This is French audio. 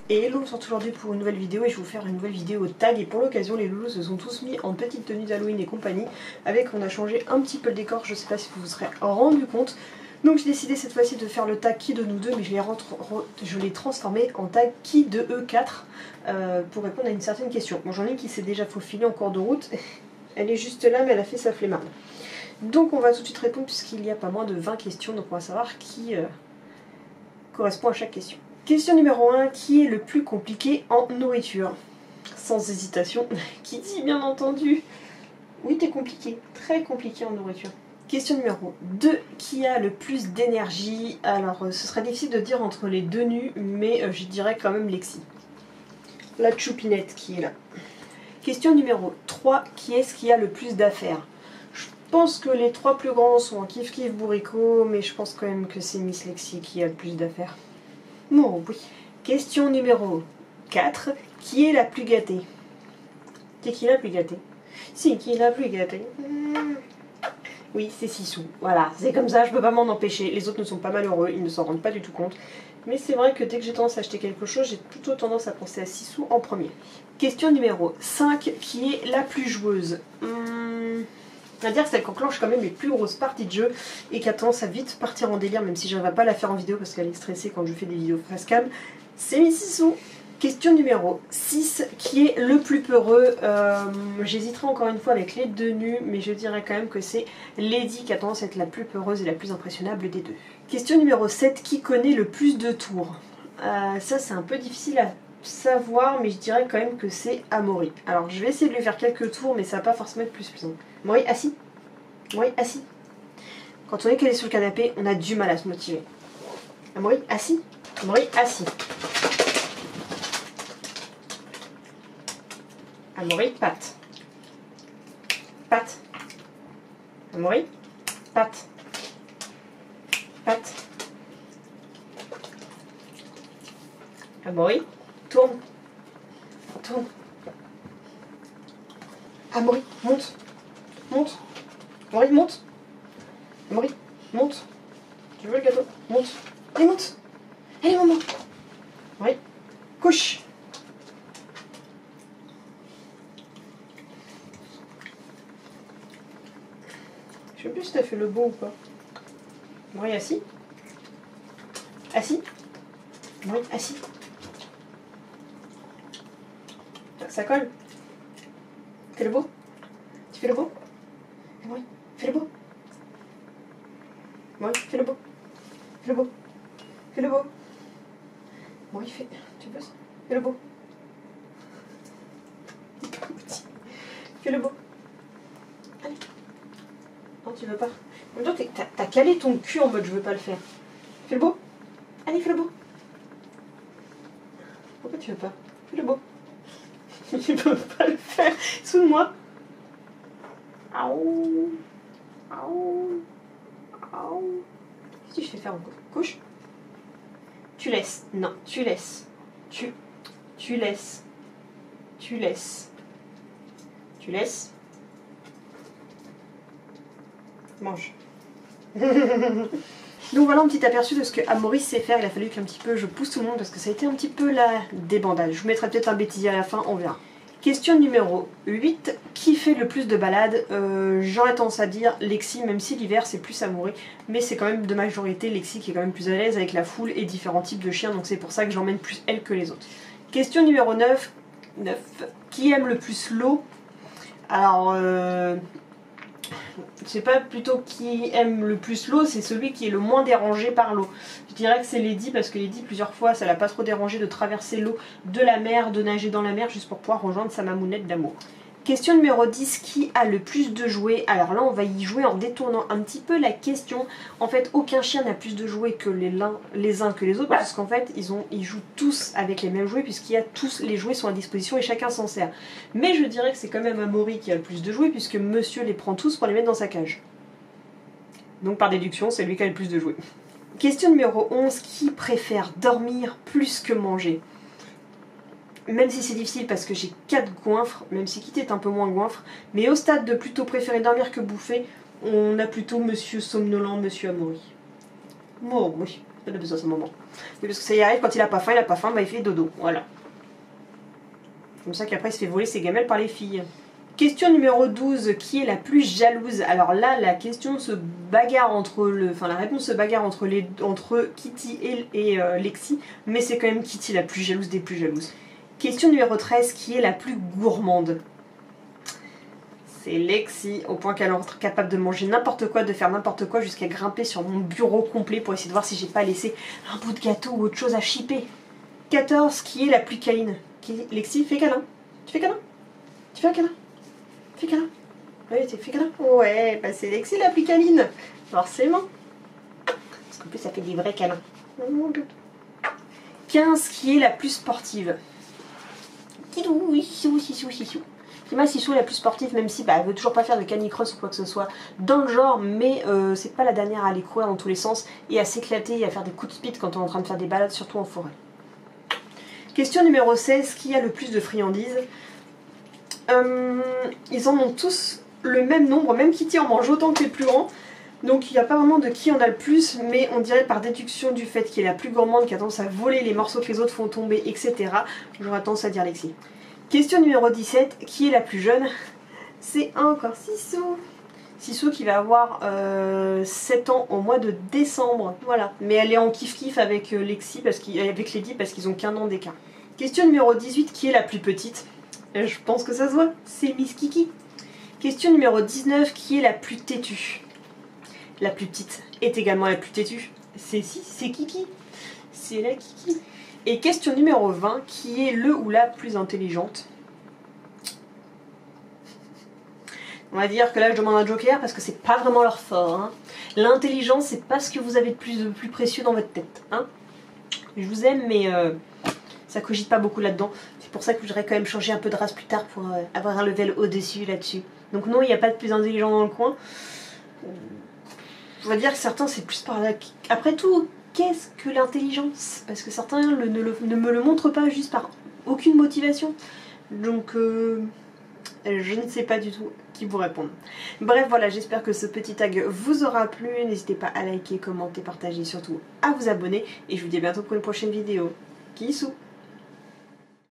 Et hello, on se retrouve aujourd'hui pour une nouvelle vidéo et je vais vous faire une nouvelle vidéo tag. Et pour l'occasion, les loulous se sont tous mis en petite tenue d'Halloween et compagnie. On a changé un petit peu le décor, je sais pas si vous vous serez rendu compte. Donc j'ai décidé cette fois-ci de faire le tag qui de nous deux, mais je l'ai transformé en tag qui de E4 pour répondre à une certaine question. Bon, j'en ai une qui s'est déjà faufilée en cours de route. Elle est juste là, mais elle a fait sa flemmarde. Donc on va tout de suite répondre puisqu'il y a pas moins de 20 questions, donc on va savoir qui correspond à chaque question. Question numéro 1, qui est le plus compliqué en nourriture? Sans hésitation, qui dit bien entendu? Oui, t'es compliqué, très compliqué en nourriture. Question numéro 2, qui a le plus d'énergie? Alors, ce serait difficile de dire entre les deux nus, mais je dirais quand même Lexi. La choupinette qui est là. Question numéro 3, qui est-ce qui a le plus d'affaires? Je pense que les trois plus grands sont en kiff-kiff bourricot, mais je pense quand même que c'est Miss Lexi qui a le plus d'affaires. Bon, oui. Question numéro 4. Qui est la plus gâtée? C'est qui la plus gâtée? Si, qui est la plus gâtée? Oui, c'est Sissou. Voilà, c'est comme ça, je peux pas m'en empêcher. Les autres ne sont pas malheureux, ils ne s'en rendent pas du tout compte. Mais c'est vrai que dès que j'ai tendance à acheter quelque chose, j'ai plutôt tendance à penser à Sissou en premier. Question numéro 5. Qui est la plus joueuse? On va dire que celle qui enclenche quand même les plus grosses parties de jeu et qui a tendance à vite partir en délire, même si j'arrive pas à la faire en vidéo parce qu'elle est stressée quand je fais des vidéos face cam. C'est Miss Sissou. Question numéro 6, qui est le plus peureux? J'hésiterai encore une fois avec les deux nus, mais je dirais quand même que c'est Lady qui a tendance à être la plus peureuse et la plus impressionnable des deux. Question numéro 7, qui connaît le plus de tours? Ça c'est un peu difficile à savoir, mais je dirais quand même que c'est Amaury. Alors je vais essayer de lui faire quelques tours, mais ça va pas forcément être plus simple. Amaury, assis. Amaury, assis. Quand on est calé sur le canapé, on a du mal à se motiver. Amaury, assis. Amaury, assis. Amaury, patte. Patte. Amaury, patte. Patte. Amaury, tourne. Tourne. Amaury, monte. Monte. Amaury, monte. Amaury, monte. Tu veux le gâteau? Monte. Allez, monte. Allez, maman. Amaury, couche. Je sais plus si t'as fait le beau ou pas. Amaury, assis. Assis. Amaury, assis. Ça colle. Fais le beau. Tu fais le beau? Amaury, fais le beau. Amaury, fais le beau. Fais le beau. Fais le beau. Amaury, fais. Tu peux ça? Fais le beau. Fais le beau. Allez. Non, tu veux pas. En même temps, t'as calé ton cul en mode je veux pas le faire. Fais le beau. Allez, fais le beau. Pourquoi tu veux pas? Fais le beau. Tu peux pas le faire. Soude-moi. Aouh. Aouh. Aouh. Qu'est-ce que je fais faire encore? Couche. Tu laisses. Non, tu laisses. Tu laisses. Tu laisses. Tu laisses. Mange. Donc voilà un petit aperçu de ce que Amaury sait faire. Il a fallu qu'un petit peu je pousse tout le monde parce que ça a été un petit peu la débandade. Je vous mettrai peut-être un bêtisier à la fin, on verra. Question numéro 8. Qui fait le plus de balades? J'aurais tendance à dire Lexi, même si l'hiver c'est plus Amaury. Mais c'est quand même de majorité Lexi qui est quand même plus à l'aise avec la foule et différents types de chiens. Donc c'est pour ça que j'emmène plus elle que les autres. Question numéro 9. Qui aime le plus l'eau? Alors... je sais pas plutôt qui aime le plus l'eau, c'est celui qui est le moins dérangé par l'eau. Je dirais que c'est Lady parce que Lady plusieurs fois ça l'a pas trop dérangé de traverser l'eau de la mer, de nager dans la mer juste pour pouvoir rejoindre sa mamounette d'amour. Question numéro 10, qui a le plus de jouets? Alors là on va y jouer en détournant un petit peu la question. En fait aucun chien n'a plus de jouets que les uns que les autres parce qu'en fait ils jouent tous avec les mêmes jouets tous les jouets sont à disposition et chacun s'en sert. Mais je dirais que c'est quand même Amaury qui a le plus de jouets puisque monsieur les prend tous pour les mettre dans sa cage. Donc par déduction c'est lui qui a le plus de jouets. Question numéro 11, qui préfère dormir plus que manger? Même si c'est difficile parce que j'ai 4 goinfres, même si Kitty est un peu moins goinfre, mais au stade de plutôt préférer dormir que bouffer, On a plutôt Monsieur Somnolent, Monsieur Amaury. Bon, oui, il a besoin de ce moment. Mais parce que ça y arrive, quand il a pas faim, bah il fait dodo, voilà. Comme ça qu'après il se fait voler ses gamelles par les filles. Question numéro 12, qui est la plus jalouse? Alors là, la question se bagarre entre la réponse se bagarre entre Kitty et Lexi, mais c'est quand même Kitty la plus jalouse des plus jalouses. Question numéro 13, qui est la plus gourmande? C'est Lexi, au point qu'elle est capable de manger n'importe quoi, de faire n'importe quoi, jusqu'à grimper sur mon bureau complet pour essayer de voir si j'ai pas laissé un bout de gâteau ou autre chose à chipper. 14, qui est la plus câline? Lexi, fais câlin. Tu fais câlin? Tu fais un câlin? Fais câlin. Oui, tu fais câlin. Ouais, bah c'est Lexi la plus câline. Forcément. Parce qu'en plus, ça fait des vrais câlins. 15, qui est la plus sportive? Kima Sissou est la plus sportive, même si elle veut toujours pas faire de canicross ou quoi que ce soit dans le genre, mais c'est pas la dernière à aller courir dans tous les sens et à s'éclater et à faire des coups de speed quand on est en train de faire des balades, surtout en forêt. Question numéro 16, qui a le plus de friandises? Ils en ont tous le même nombre, même Kitty en mange autant que les plus grands. Donc il n'y a pas vraiment de qui en a le plus, mais on dirait par déduction du fait qu'il est la plus gourmande, qui a tendance à voler les morceaux que les autres font tomber, etc. J'aurais tendance à dire Lexi. Question numéro 17, qui est la plus jeune? C'est encore Sissou. Sissou qui va avoir 7 ans au mois de décembre, voilà. Mais elle est en kiff-kiff avec Lexi, avec Lady, parce qu'ils ont qu'1 an d'écart. Question numéro 18, qui est la plus petite? Je pense que ça se voit, c'est Miss Kiki. Question numéro 19, qui est la plus têtue? La plus petite est également la plus têtue. C'est Kiki. C'est la Kiki. Et question numéro 20, qui est le ou la plus intelligente? On va dire que là je demande un joker parce que c'est pas vraiment leur fort. Hein. L'intelligence, c'est pas ce que vous avez de plus précieux dans votre tête. Hein. Je vous aime, mais ça cogite pas beaucoup là-dedans. C'est pour ça que je voudrais quand même changer un peu de race plus tard pour avoir un level au-dessus là-dessus. Donc non, il n'y a pas de plus intelligent dans le coin. On va dire que certains c'est plus par là. Après tout, qu'est-ce que l'intelligence? Parce que certains ne me le montrent pas juste par aucune motivation. Donc je ne sais pas du tout qui vous répondre. Bref, voilà, j'espère que ce petit tag vous aura plu. N'hésitez pas à liker, commenter, partager, surtout à vous abonner. Et je vous dis à bientôt pour une prochaine vidéo. Kissou!